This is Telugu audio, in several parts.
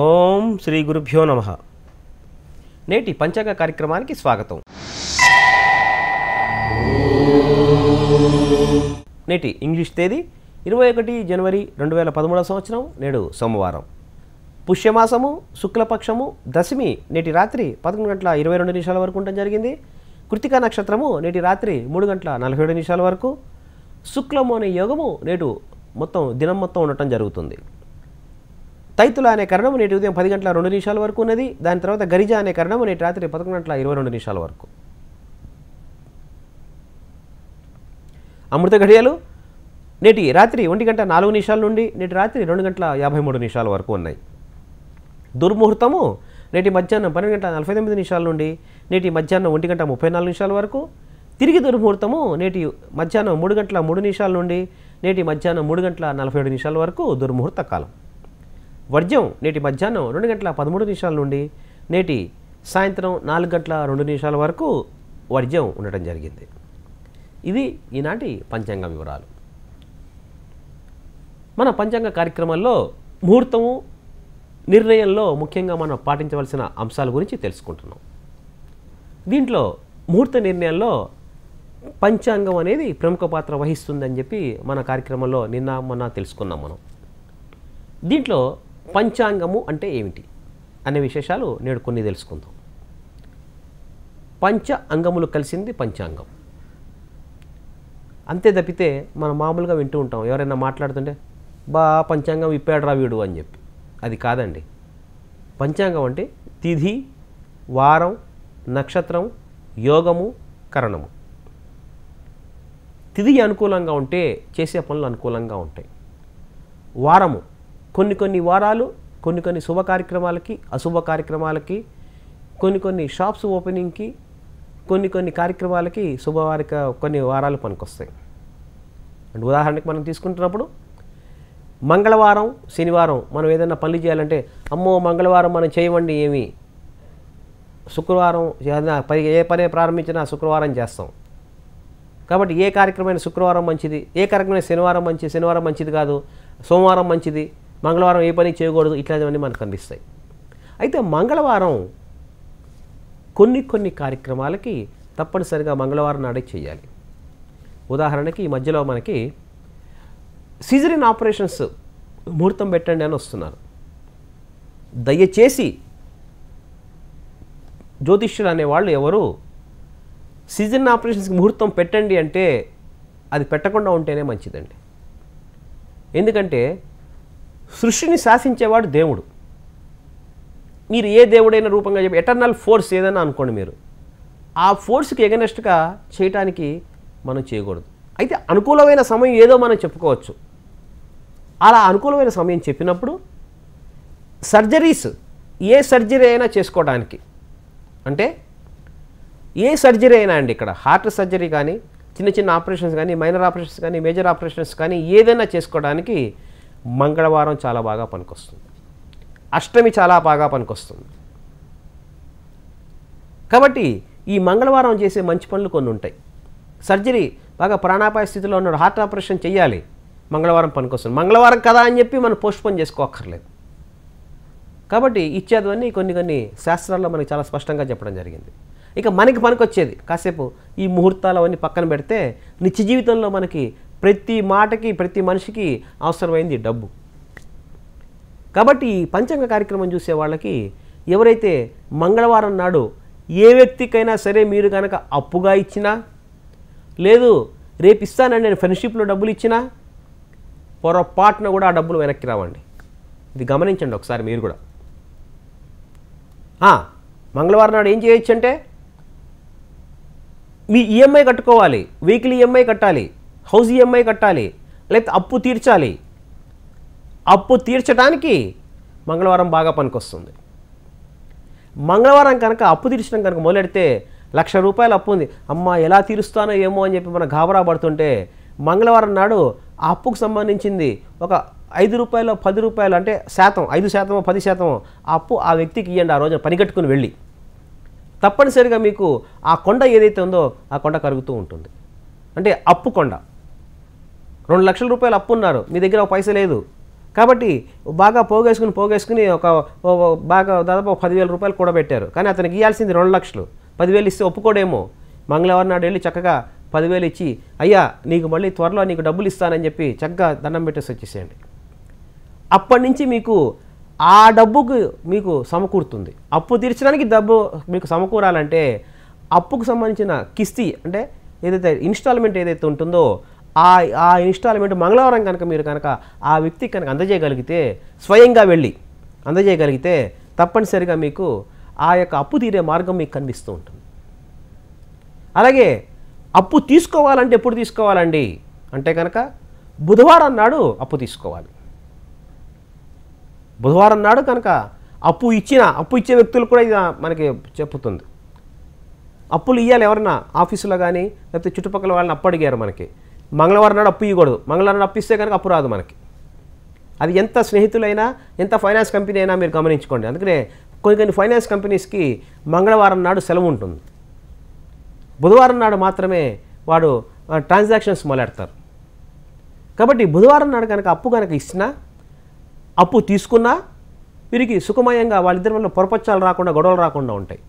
ఓం శ్రీ గురుభ్యో నమః. నేటి పంచాంగ కార్యక్రమానికి స్వాగతం. నేటి ఇంగ్లీష్ తేదీ 21 జనవరి 2013 సంవత్సరం. నేడు సోమవారం. పుష్యమాసము శుక్లపక్షము దశమి నేటి రాత్రి 11:22 వరకు ఉండడం జరిగింది. కృతికా నక్షత్రము నేటి రాత్రి 3:47 వరకు. శుక్లము అనే యోగము నేడు దినం మొత్తం ఉండటం జరుగుతుంది. తైతుల అనే కరణము నేటి ఉదయం 10:02 వరకు ఉన్నది. దాని తర్వాత గరిజ అనే కరణము నేటి రాత్రి 11:22 వరకు. అమృత ఘడియలు నేటి రాత్రి 1:04 నుండి నేటి రాత్రి 2:53 వరకు ఉన్నాయి. దుర్ముహూర్తము నేటి మధ్యాహ్నం 12:49 నుండి నేటి మధ్యాహ్నం 1:34 వరకు. తిరిగి దుర్ముహూర్తము నేటి మధ్యాహ్నం 3:03 నుండి నేటి మధ్యాహ్నం 3:47 వరకు దుర్ముహూర్త కాలం. వర్జ్యం నేటి మధ్యాహ్నం 2:13 నుండి నేటి సాయంత్రం 4:02 వరకు వర్జ్యం ఉండటం జరిగింది. ఇది ఈనాటి పంచాంగ వివరాలు. మన పంచాంగ కార్యక్రమంలో ముహూర్తము నిర్ణయంలో ముఖ్యంగా మనం పాటించవలసిన అంశాల గురించి తెలుసుకుంటున్నాం. దీంట్లో ముహూర్త నిర్ణయంలో పంచాంగం అనేది ప్రముఖ పాత్ర వహిస్తుందని చెప్పి మన కార్యక్రమంలో నిన్న మొన్న తెలుసుకున్నాం మనం. దీంట్లో పంచాంగము అంటే ఏమిటి అనే విశేషాలు నేడు కొన్ని తెలుసుకుందాం. పంచ అంగములు కలిసింది పంచాంగం. అంతే తప్పితే మనం మామూలుగా వింటూ ఉంటాం, ఎవరైనా మాట్లాడుతుంటే పంచాంగం ఇప్పాడు రా వీడు అని చెప్పి. అది కాదండి. పంచాంగం అంటే తిథి, వారం, నక్షత్రం, యోగము, కరణము. తిథి అనుకూలంగా ఉంటే చేసే పనులు అనుకూలంగా ఉంటాయి. వారము కొన్ని వారాలు కొన్ని శుభ కార్యక్రమాలకి, అశుభ కార్యక్రమాలకి, కొన్ని షాప్స్ ఓపెనింగ్కి, కొన్ని కార్యక్రమాలకి కొన్ని వారాలు పనికొస్తాయి. అంటే ఉదాహరణకి మనం తీసుకుంటున్నప్పుడు మంగళవారం, శనివారం మనం ఏదైనా పనులు చేయాలంటే అమ్మో మంగళవారం మనం చేయమండి ఏమి, శుక్రవారం ఏ పని ప్రారంభించినా శుక్రవారం చేస్తాం. కాబట్టి ఏ కార్యక్రమమైన శుక్రవారం మంచిది, ఏ కార్యక్రమమైన శనివారం మంచిది కాదు, సోమవారం మంచిది, మంగళవారం ఏ పని చేయకూడదు, ఇట్లాంటివన్నీ మనకు కనిపిస్తాయి. అయితే మంగళవారం కొన్ని కార్యక్రమాలకి తప్పనిసరిగా మంగళవారం నాడే చేయాలి. ఉదాహరణకి ఈ మధ్యలో మనకి సిజరీన్ ఆపరేషన్స్ ముహూర్తం పెట్టండి అని వస్తున్నారు. దయచేసి జ్యోతిష్యులు అనేవాళ్ళు ఎవరు సిజరీన్ ఆపరేషన్స్కి ముహూర్తం పెట్టండి అంటే అది పెట్టకుండా ఉంటేనే మంచిదండి. ఎందుకంటే సృష్టిని శాసించేవాడు దేవుడు. మీరు ఏ దేవుడైనా రూపంగా చెప్పి ఎటర్నల్ ఫోర్స్ ఏదైనా అనుకోండి, మీరు ఆ ఫోర్స్కి ఎగనెస్ట్గా చేయటానికి మనం చేయకూడదు. అయితే అనుకూలమైన సమయం ఏదో మనం చెప్పుకోవచ్చు. అలా అనుకూలమైన సమయం చెప్పినప్పుడు సర్జరీస్ ఏ సర్జరీ అయినా చేసుకోవడానికి, అంటే ఏ సర్జరీ అయినా అండి, ఇక్కడ హార్ట్ సర్జరీ కానీ, చిన్న ఆపరేషన్స్ కానీ, మైనర్ ఆపరేషన్స్ కానీ, మేజర్ ఆపరేషన్స్ కానీ ఏదైనా చేసుకోవడానికి మంగళవారం చాలా బాగా పనికొస్తుంది. అష్టమి చాలా బాగా పనికొస్తుంది. కాబట్టి ఈ మంగళవారం చేసే మంచి పనులు కొన్ని ఉంటాయి. సర్జరీ బాగా ప్రాణాపాయ స్థితిలో ఉన్న హార్ట్ ఆపరేషన్ చేయాలి, మంగళవారం పనికొస్తుంది. మంగళవారం కదా అని చెప్పి మనం పోస్ట్పోన్ చేసుకోక్కర్లేదు. కాబట్టి ఇచ్చేదవన్నీ కొన్ని శాస్త్రాల్లో మనకి చాలా స్పష్టంగా చెప్పడం జరిగింది. ఇక మనకి పనికొచ్చేది కాసేపు ఈ ముహూర్తాలు అవన్నీ పక్కన పెడితే నిత్య జీవితంలో మనకి ప్రతి మాటకి ప్రతి మనిషికి అవసరమైంది డబ్బు. కాబట్టి ఈ పంచాంగ కార్యక్రమం చూసే వాళ్ళకి ఎవరైతే మంగళవారం నాడు ఏ వ్యక్తికైనా సరే మీరు కనుక అప్పుగా ఇచ్చినా, లేదు రేపు ఇస్తానండి నేను ఫ్రెండ్షిప్లో డబ్బులు ఇచ్చినా, పొరపాటున కూడా ఆ డబ్బులు వెనక్కి రావండి. ఇది గమనించండి ఒకసారి మీరు కూడా. మంగళవారం నాడు ఏం చేయొచ్చు అంటే మీ ఈఎంఐ కట్టుకోవాలి, వెహికల్ ఈఎంఐ కట్టాలి, హౌస్ ఈఎంఐ కట్టాలి, లేకపోతే అప్పు తీర్చాలి. అప్పు తీర్చడానికి మంగళవారం బాగా పనికొస్తుంది. మంగళవారం కనుక అప్పు తీర్చడం కనుక మొదలెడితే ₹1,00,000 అప్పు ఉంది, అమ్మ ఎలా తీరుస్తానో ఏమో అని చెప్పి మనం గాబరా పడుతుంటే మంగళవారం నాడు ఆ అప్పుకు సంబంధించింది ఒక ₹5 ₹10 అంటే శాతం 5% 10% ఆ అప్పు ఆ వ్యక్తికి ఇవ్వండి. ఆ రోజున పనిగట్టుకుని వెళ్ళి తప్పనిసరిగా మీకు ఆ కొండ ఏదైతే ఉందో ఆ కొండ కరుగుతూ ఉంటుంది. అంటే అప్పు కొండ. ₹2,00,000 అప్పు ఉన్నారు, మీ దగ్గర ఒక పైస లేదు, కాబట్టి బాగా పోగేసుకుని బాగా దాదాపు 10,000 రూపాయలు కూడా పెట్టారు. కానీ అతనికి ఇవ్వాల్సింది 2 లక్షలు. 10,000 ఇస్తే ఒప్పుకోడేమో. మంగళవారం నాడు వెళ్ళి చక్కగా 10,000 ఇచ్చి, అయ్యా నీకు మళ్ళీ త్వరలో నీకు డబ్బులు ఇస్తానని చెప్పి చక్కగా దండం పెట్టేసి వచ్చేసేయండి. అప్పటి నుంచి మీకు ఆ డబ్బుకు మీకు సమకూరుతుంది. అప్పు తీర్చడానికి డబ్బు మీకు సమకూరాలంటే అప్పుకు సంబంధించిన కిస్తీ అంటే ఏదైతే ఇన్స్టాల్మెంట్ ఏదైతే ఉంటుందో ఆ ఇన్స్టాల్మెంట్ మంగళవారం కనుక మీరు కనుక ఆ వ్యక్తికి కనుక అందజేయగలిగితే, స్వయంగా వెళ్ళి అందజేయగలిగితే తప్పనిసరిగా మీకు ఆ యొక్క అప్పు తీరే మార్గం మీకు కనిపిస్తూ ఉంటుంది. అలాగే అప్పు తీసుకోవాలంటే ఎప్పుడు తీసుకోవాలండి అంటే కనుక బుధవారం నాడు అప్పు తీసుకోవాలి. బుధవారం నాడు కనుక అప్పు ఇచ్చే వ్యక్తులు కూడా ఇది మనకి చెప్పుతుంది. అప్పులు ఇవ్వాలి ఎవరన్నా ఆఫీసులో కానీ లేకపోతే చుట్టుపక్కల వాళ్ళని అప్పు అడిగారు మనకి, మంగళవారం నాడు అప్పు ఇవ్వకూడదు. మంగళవారం నాడు అప్పు ఇస్తే కనుక అప్పు రాదు మనకి. అది ఎంత స్నేహితులైనా ఎంత ఫైనాన్స్ కంపెనీ అయినా మీరు గమనించుకోండి. అందుకనే కొన్ని ఫైనాన్స్ కంపెనీస్కి మంగళవారం నాడు సెలవు ఉంటుంది. బుధవారం నాడు మాత్రమే వాడు ట్రాన్సాక్షన్స్ మొదలెడతారు. కాబట్టి బుధవారం నాడు కనుక అప్పు కనుక ఇచ్చినా అప్పు తీసుకున్నా వీరికి సుఖమయంగా వాళ్ళిద్దరి వల్ల పొరపచ్చాలు రాకుండా గొడవలు రాకుండా ఉంటాయి.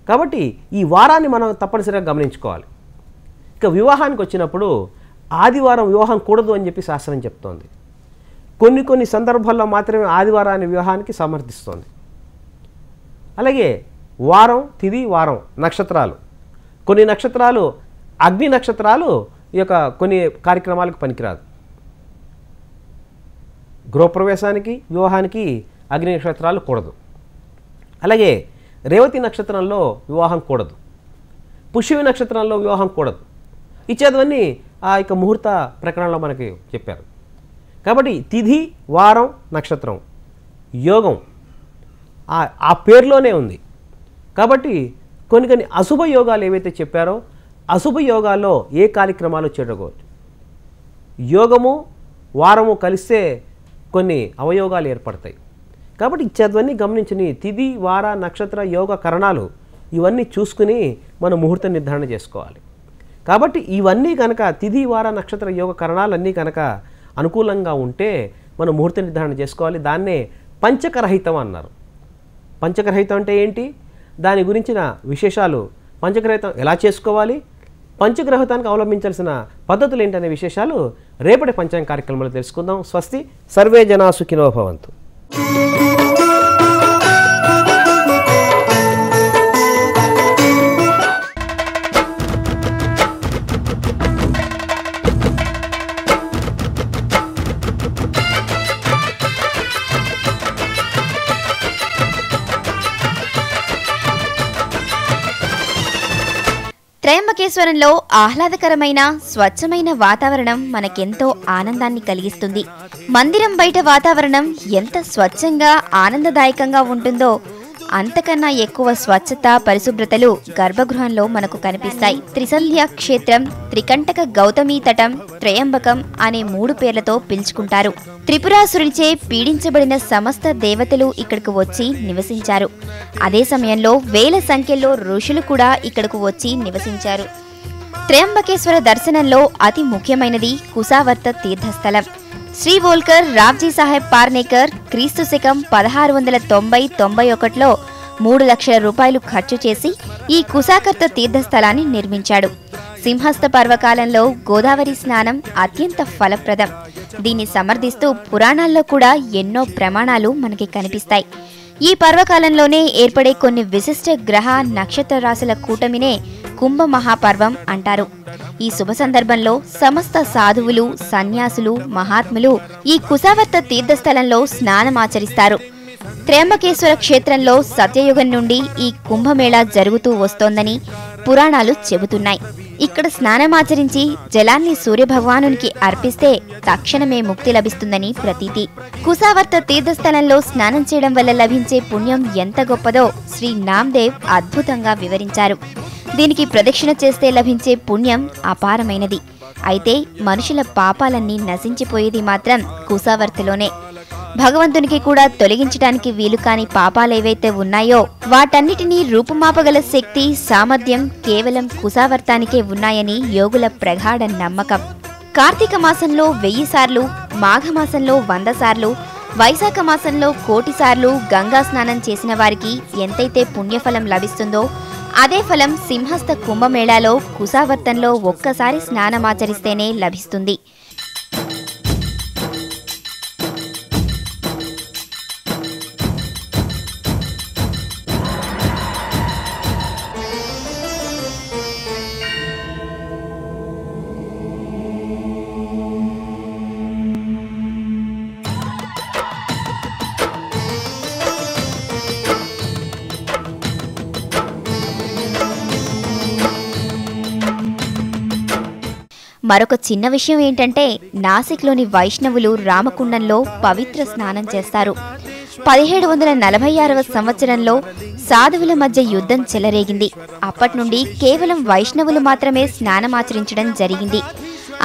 కాబట్టి ఈ వారాన్ని మనం తప్పనిసరిగా గమనించుకోవాలి. ఇక వివాహానికి వచ్చినప్పుడు ఆదివారం వివాహం కూడదు అని చెప్పి శాస్త్రం చెప్తోంది. కొన్ని సందర్భాల్లో మాత్రమే ఆదివారాన్ని వివాహానికి సమర్థిస్తోంది. అలాగే వారం, తిథి, వారం నక్షత్రాలు, కొన్ని నక్షత్రాలు అగ్ని నక్షత్రాలు ఈ యొక్క కొన్ని కార్యక్రమాలకు పనికిరాదు. గృహప్రవేశానికి వివాహానికి అగ్ని నక్షత్రాలు కూడదు. అలాగే రేవతి నక్షత్రంలో వివాహం కూడదు. పుష్యమి నక్షత్రంలో వివాహం కూడదు. ఇచ్చేదవన్నీ ఆ యొక్క ముహూర్త ప్రకరణలో మనకి చెప్పారు. కాబట్టి తిథి, వారం, నక్షత్రం యోగం ఆ పేరులోనే ఉంది. కాబట్టి కొన్ని అశుభ యోగాలు ఏవైతే చెప్పారో అశుభ యోగాల్లో ఏ కార్యక్రమాలు చేయకూడదు. యోగము వారము కలిస్తే కొన్ని అవయోగాలు ఏర్పడతాయి. కాబట్టి ఇచ్చేదవన్నీ గమనించుని తిథి, వార, నక్షత్ర, యోగ కరణాలు ఇవన్నీ చూసుకుని మనం ముహూర్త నిర్ధారణ చేసుకోవాలి. కాబట్టి ఇవన్నీ కనుక తిథి, వార, నక్షత్ర, యోగ కరణాలన్నీ కనుక అనుకూలంగా ఉంటే మనం ముహూర్త నిర్ధారణ చేసుకోవాలి. దాన్నే పంచకరహితం అన్నారు. పంచకరహితం అంటే ఏంటి, దాని గురించిన విశేషాలు, పంచగ్రహితం ఎలా చేసుకోవాలి, పంచగ్రహితానికి అవలంబించాల్సిన పద్ధతులు ఏంటనే విశేషాలు రేపటి పంచాంగ కార్యక్రమంలో తెలుసుకుందాం. స్వస్తి, సర్వే జనా సుఖినో భవంతు. త్రయంబకేశ్వరంలో ఆహ్లాదకరమైన స్వచ్ఛమైన వాతావరణం మనకెంతో ఆనందాన్ని కలిగిస్తుంది. మందిరం బయట వాతావరణం ఎంత స్వచ్ఛంగా ఆనందదాయకంగా ఉంటుందో అంతకన్నా ఎక్కువ స్వచ్ఛత, పరిశుభ్రతలు గర్భగృహంలో మనకు కనిపిస్తాయి. త్రిసంధ్య క్షేత్రం, త్రికంటక గౌతమీ తటం, త్రయంబకం అనే 3 పేర్లతో పిలుచుకుంటారు. త్రిపురాసురునిచే పీడించబడిన సమస్త దేవతలు ఇక్కడకు వచ్చి నివసించారు. అదే సమయంలో వేల సంఖ్యలో ఋషులు కూడా ఇక్కడకు వచ్చి నివసించారు. త్రయంబకేశ్వర దర్శనంలో అతి ముఖ్యమైనది కుసావర్త తీర్థస్థలం. శ్రీ వోల్కర్ రావ్జీ సాహెబ్ పార్నేకర్ క్రీస్తు శకం 1690-91లో 3 లక్షల రూపాయలు ఖర్చు చేసి ఈ కుసాకర్త తీర్థస్థలాన్ని నిర్మించాడు. సింహస్థ పర్వకాలంలో గోదావరి స్నానం అత్యంత ఫలప్రదం. దీన్ని సమర్థిస్తూ పురాణాల్లో కూడా ఎన్నో ప్రమాణాలు మనకి కనిపిస్తాయి. ఈ పర్వకాలంలోనే ఏర్పడే కొన్ని విశిష్ట గ్రహ నక్షత్ర రాశుల కూటమినే కుంభ మహాపర్వం అంటారు. ఈ శుభ సందర్భంలో సమస్త సాధువులు, సన్యాసులు, మహాత్ములు ఈ కుసావర్త తీర్థస్థలంలో స్నానమాచరిస్తారు. త్రయంబకేశ్వర క్షేత్రంలో సత్యయుగం నుండి ఈ కుంభమేళా జరుగుతూ వస్తోందని పురాణాలు చెబుతున్నాయి. ఇక్కడ స్నానమాచరించి జలాన్ని సూర్యభగవానునికి అర్పిస్తే తక్షణమే ముక్తి లభిస్తుందని ప్రతీతి. కుసావర్త తీర్థస్థలంలో స్నానం చేయడం వల్ల లభించే పుణ్యం ఎంత గొప్పదో శ్రీ నామ్దేవ్ అద్భుతంగా వివరించారు. దీనికి ప్రదక్షిణ చేస్తే లభించే పుణ్యం అపారమైనది. అయితే మనుషుల పాపాలన్నీ నశించిపోయేది మాత్రం కుసావర్తిలోనే. భగవంతునికి కూడా తొలగించడానికి వీలు కాని పాపాలేవైతే ఉన్నాయో వాటన్నిటినీ రూపుమాపగల శక్తి, సామర్థ్యం కేవలం కుసావర్తానికే ఉన్నాయని యోగుల ప్రగాఢ నమ్మకం. కార్తీక మాసంలో 1000 సార్లు, మాఘమాసంలో 100 సార్లు, వైశాఖ మాసంలో 1,000,000 సార్లు గంగా స్నానం చేసిన వారికి ఎంతైతే పుణ్యఫలం లభిస్తుందో అదే ఫలం సింహస్థ కుంభమేళాలో కుసావర్తంలో ఒక్కసారి స్నానమాచరిస్తేనే లభిస్తుంది. మరొక చిన్న విషయం ఏంటంటే నాసిక్లోని వైష్ణవులు రామకుండంలో పవిత్ర స్నానం చేస్తారు. 1746వ సంవత్సరంలో సాధువుల మధ్య యుద్ధం చెలరేగింది. అప్పటి నుండి కేవలం వైష్ణవులు మాత్రమే స్నానమాచరించడం జరిగింది.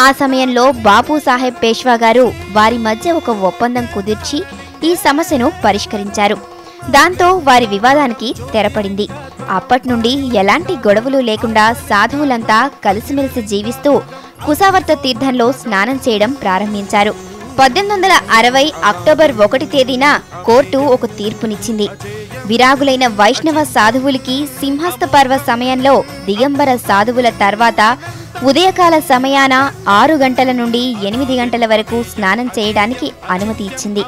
ఆ సమయంలో బాపు సాహెబ్ పేష్వా గారు వారి మధ్య ఒక ఒప్పందం కుదిర్చి ఈ సమస్యను పరిష్కరించారు. దాంతో వారి వివాదానికి తెరపడింది. అప్పటి నుండి ఎలాంటి గొడవలు లేకుండా సాధువులంతా కలిసిమెలిసి జీవిస్తూ కుసావర్త తీర్థంలో స్నానం చేయడం ప్రారంభించారు. 1860 అక్టోబర్ 1 తేదీన కోర్టు ఒక తీర్పునిచ్చింది. విరాగులైన వైష్ణవ సాధువులకి సింహస్థ పర్వ సమయంలో దిగంబర సాధువుల తర్వాత ఉదయకాల సమయాన 6 గంటల నుండి 8 గంటల వరకు స్నానం చేయడానికి అనుమతి ఇచ్చింది.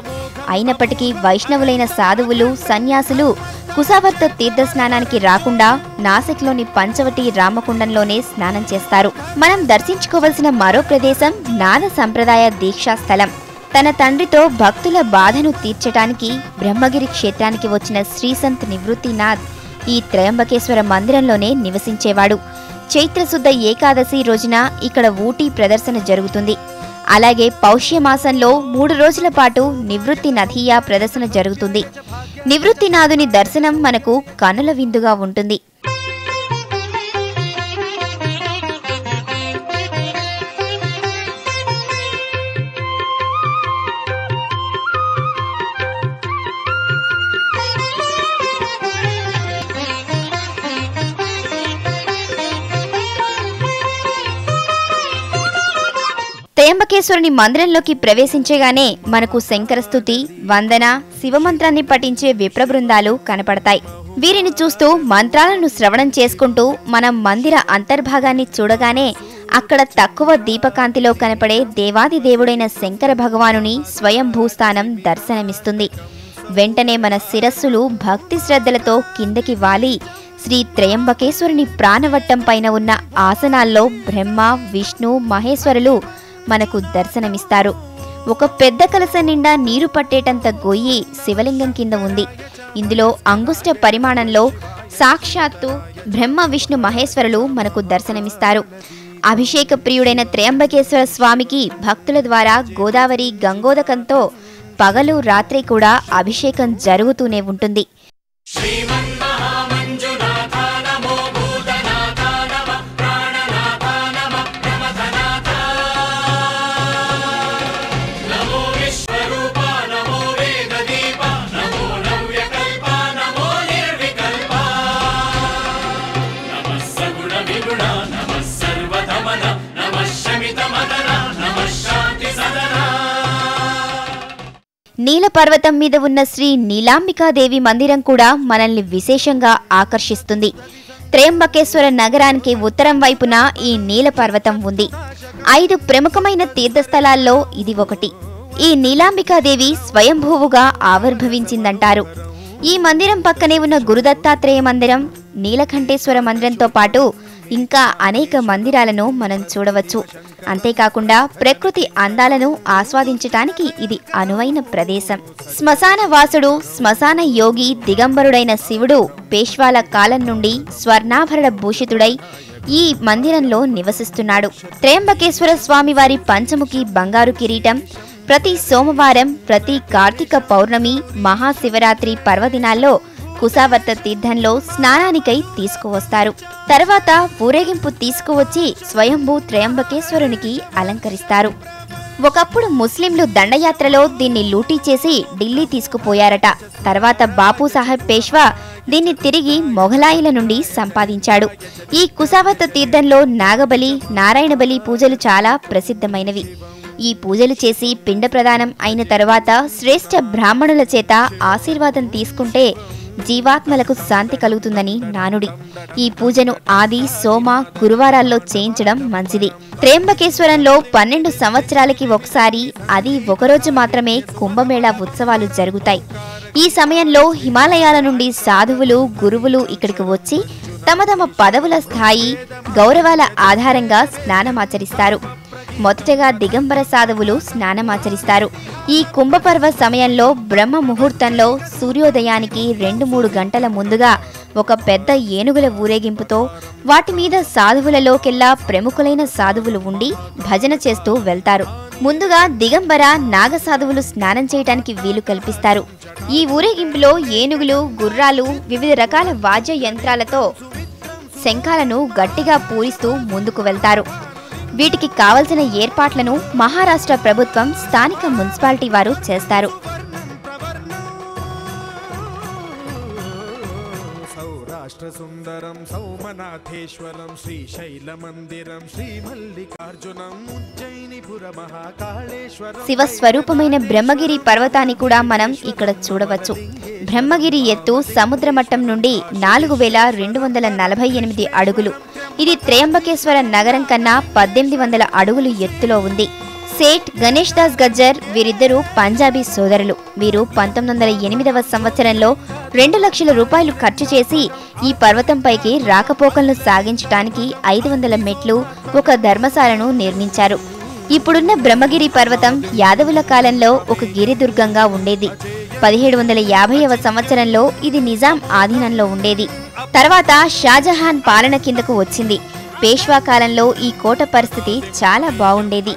అయినప్పటికీ వైష్ణవులైన సాధువులు, సన్యాసులు కుసావర్త తీర్థ స్నానానికి రాకుండా నాసిక్లోని పంచవటి రామకుండంలోనే స్నానం చేస్తారు. మనం దర్శించుకోవలసిన మరో ప్రదేశం నాద సంప్రదాయ దీక్షా స్థలం. తన తండ్రితో భక్తుల బాధను తీర్చడానికి బ్రహ్మగిరి క్షేత్రానికి వచ్చిన శ్రీసంత్ నివృత్తినాథ్ ఈ త్రయంబకేశ్వర మందిరంలోనే నివసించేవాడు. చైత్రశుద్ధ ఏకాదశి రోజున ఇక్కడ ఊటీ ప్రదర్శన జరుగుతుంది. అలాగే పౌష్యమాసంలో 3 రోజుల పాటు నివృత్తి నదియా ప్రదర్శన జరుగుతుంది. నివృత్తినాథుని దర్శనం మనకు కనుల విందుగా ఉంటుంది. త్రయంబకేశ్వరుని మందిరంలోకి ప్రవేశించగానే మనకు శంకరస్తుతి, వందన, శివమంత్రాన్ని పఠించే విప్ర బృందాలు కనపడతాయి. వీరిని చూస్తూ మంత్రాలను శ్రవణం చేసుకుంటూ మనం మందిర అంతర్భాగాన్ని చూడగానే అక్కడ తక్కువ దీపకాంతిలో కనపడే దేవాది దేవుడైన శంకర భగవానుని స్వయంభూస్థానం దర్శనమిస్తుంది. వెంటనే మన శిరస్సులు భక్తి శ్రద్ధలతో కిందకి వాలి శ్రీ త్రయంబకేశ్వరుని ప్రాణవట్టం పైన ఉన్న ఆసనాల్లో బ్రహ్మ, విష్ణు, మహేశ్వరులు మనకు దర్శనమిస్తారు. ఒక పెద్ద కలశ నిండా నీరు పట్టేటంత గొయ్యి శివలింగం కింద ఉంది. ఇందులో అంగుష్ట పరిమాణంలో సాక్షాత్తు బ్రహ్మ, విష్ణు, మహేశ్వరులు మనకు దర్శనమిస్తారు. అభిషేక ప్రియుడైన త్రయంబకేశ్వర స్వామికి భక్తుల ద్వారా గోదావరి గంగోదకంతో పగలు రాత్రి కూడా అభిషేకం జరుగుతూనే ఉంటుంది. నీలపర్వతం మీద ఉన్న శ్రీ నీలాంబికాదేవి మందిరం కూడా మనల్ని విశేషంగా ఆకర్షిస్తుంది. త్రయంబకేశ్వర నగరానికి ఉత్తరం వైపున ఈ నీలపర్వతం ఉంది. 5 ప్రముఖమైన తీర్థస్థలాల్లో ఇది ఒకటి. ఈ నీలాంబికాదేవి స్వయంభూవుగా ఆవిర్భవించిందంటారు. ఈ మందిరం పక్కనే ఉన్న గురుదత్తాత్రేయ మందిరం, నీలకంఠేశ్వర మందిరంతో పాటు ఇంకా అనేక మందిరాలను మనం చూడవచ్చు. అంతేకాకుండా ప్రకృతి అందాలను ఆస్వాదించటానికి ఇది అనువైన ప్రదేశం. శ్మశాన వాసుడు, శ్మశాన యోగి దిగంబరుడైన శివుడు పేష్వాల కాలం నుండి స్వర్ణాభరణ భూషితుడై ఈ మందిరంలో నివసిస్తున్నాడు. త్రయంబకేశ్వర స్వామివారి పంచముఖి బంగారు కిరీటం ప్రతి సోమవారం, ప్రతి కార్తీక పౌర్ణమి, మహాశివరాత్రి పర్వదినాల్లో కుసావర్త తీర్థంలో స్నానానికై తీసుకువస్తారు. తర్వాత ఊరేగింపు తీసుకువచ్చి స్వయంభూ త్రయంబకేశ్వరునికి అలంకరిస్తారు. ఒకప్పుడు ముస్లింలు దండయాత్రలో దీన్ని లూటీ చేసి ఢిల్లీ తీసుకుపోయారట. తర్వాత బాపు సాహెబ్ పేష్వా దీన్ని తిరిగి మొఘలాయుల నుండి సంపాదించాడు. ఈ కుసావర్త తీర్థంలో నాగబలి, నారాయణ బలి పూజలు చాలా ప్రసిద్ధమైనవి. ఈ పూజలు చేసి పిండ ప్రదానం అయిన తరువాత శ్రేష్ఠ బ్రాహ్మణుల చేత ఆశీర్వాదం తీసుకుంటే జీవాత్మలకు శాంతి కలుగుతుందని నానుడి. ఈ పూజను ఆది, సోమ, గురువారాల్లో చేయించడం మంచిది. త్రయంబకేశ్వరంలో 12 సంవత్సరాలకి ఒకసారి, అది ఒకరోజు మాత్రమే కుంభమేళా ఉత్సవాలు జరుగుతాయి. ఈ సమయంలో హిమాలయాల నుండి సాధువులు, గురువులు ఇక్కడికి వచ్చి తమ తమ పదవుల స్థాయి, గౌరవాల ఆధారంగా స్నానమాచరిస్తారు. మొదటగా దిగంబర సాధువులు స్నానమాచరిస్తారు. ఈ కుంభపర్వ సమయంలో బ్రహ్మ ముహూర్తంలో సూర్యోదయానికి 2-3 గంటల ముందుగా ఒక పెద్ద ఏనుగుల ఊరేగింపుతో వాటి మీద సాధువులలోకెల్లా ప్రముఖులైన సాధువులు ఉండి భజన చేస్తూ వెళ్తారు. ముందుగా దిగంబర, నాగ సాధువులు స్నానం చేయడానికి వీలు కల్పిస్తారు. ఈ ఊరేగింపులో ఏనుగులు, గుర్రాలు, వివిధ రకాల వాద్య యంత్రాలతో శంఖాలను గట్టిగా పూరిస్తూ ముందుకు వెళ్తారు. వీటికి కావలసిన ఏర్పాట్లను మహారాష్ట్ర ప్రభుత్వం, స్థానిక మున్సిపాలిటీ వారు చేస్తారు. సౌరాష్ట్ర సుందరం సౌమనాథేశ్వరం శ్రీశైల మందిరం శ్రీ మల్లికార్జునం ఉజ్జయినిపుర మహాకాళేశ్వరం. శివస్వరూపమైన బ్రహ్మగిరి పర్వతాన్ని కూడా మనం ఇక్కడ చూడవచ్చు. బ్రహ్మగిరి ఎత్తు సముద్ర మట్టం నుండి 4248 అడుగులు. ఇది త్రయంబకేశ్వర నగరం కన్నా 1800 అడుగులు ఎత్తులో ఉంది. సేఠ్ గణేష్ దాస్ గజ్జర్ వీరిద్దరూ పంజాబీ సోదరులు. వీరు 1908వ సంవత్సరంలో 2 లక్షల రూపాయలు ఖర్చు చేసి ఈ పర్వతంపైకి రాకపోకలను సాగించడానికి 500 మెట్లు, ఒక ధర్మశాలను నిర్మించారు. ఇప్పుడున్న బ్రహ్మగిరి పర్వతం యాదవుల కాలంలో ఒక గిరిదుర్గంగా ఉండేది. 1750వ సంవత్సరంలో ఇది నిజాం ఆధీనంలో ఉండేది. తర్వాత షాజహాన్ పాలన కిందకు వచ్చింది. పేష్వా కాలంలో ఈ కోట పరిస్థితి చాలా బాగుండేది.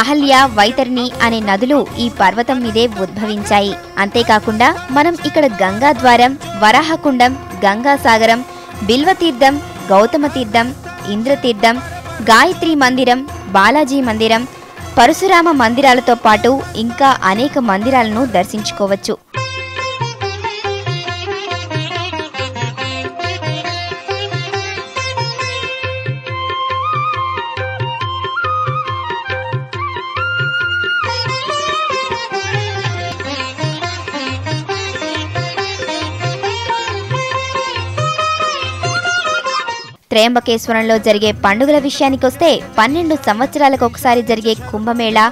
అహల్య, వైతర్ని అనే నదులు ఈ పర్వతం మీదే ఉద్భవించాయి. అంతేకాకుండా మనం ఇక్కడ గంగా ద్వారం, వరాహకుండం, గంగాసాగరం, బిల్వతీర్థం, గౌతమ తీర్థం, ఇంద్రతీర్థం, గాయత్రి మందిరం, బాలాజీ మందిరం, పరశురామ మందిరాలతో పాటు ఇంకా అనేక మందిరాలను దర్శించుకోవచ్చు. త్రయంబకేశ్వరంలో జరిగే పండుగల విషయానికొస్తే 12 సంవత్సరాలకు ఒకసారి జరిగే కుంభమేళా,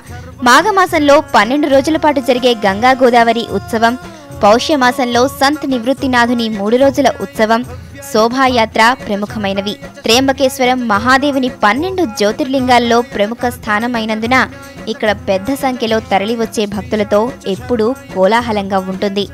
మాఘమాసంలో 12 రోజుల పాటు జరిగే గంగా గోదావరి ఉత్సవం, పౌష్యమాసంలో సంత్ నివృత్తినాథుని 3 రోజుల ఉత్సవం, శోభాయాత్ర ప్రముఖమైనవి. త్రయంబకేశ్వరం మహాదేవుని 12 జ్యోతిర్లింగాల్లో ప్రముఖ స్థానమైనందున ఇక్కడ పెద్ద సంఖ్యలో తరలివచ్చే భక్తులతో ఎప్పుడూ కోలాహలంగా ఉంటుంది.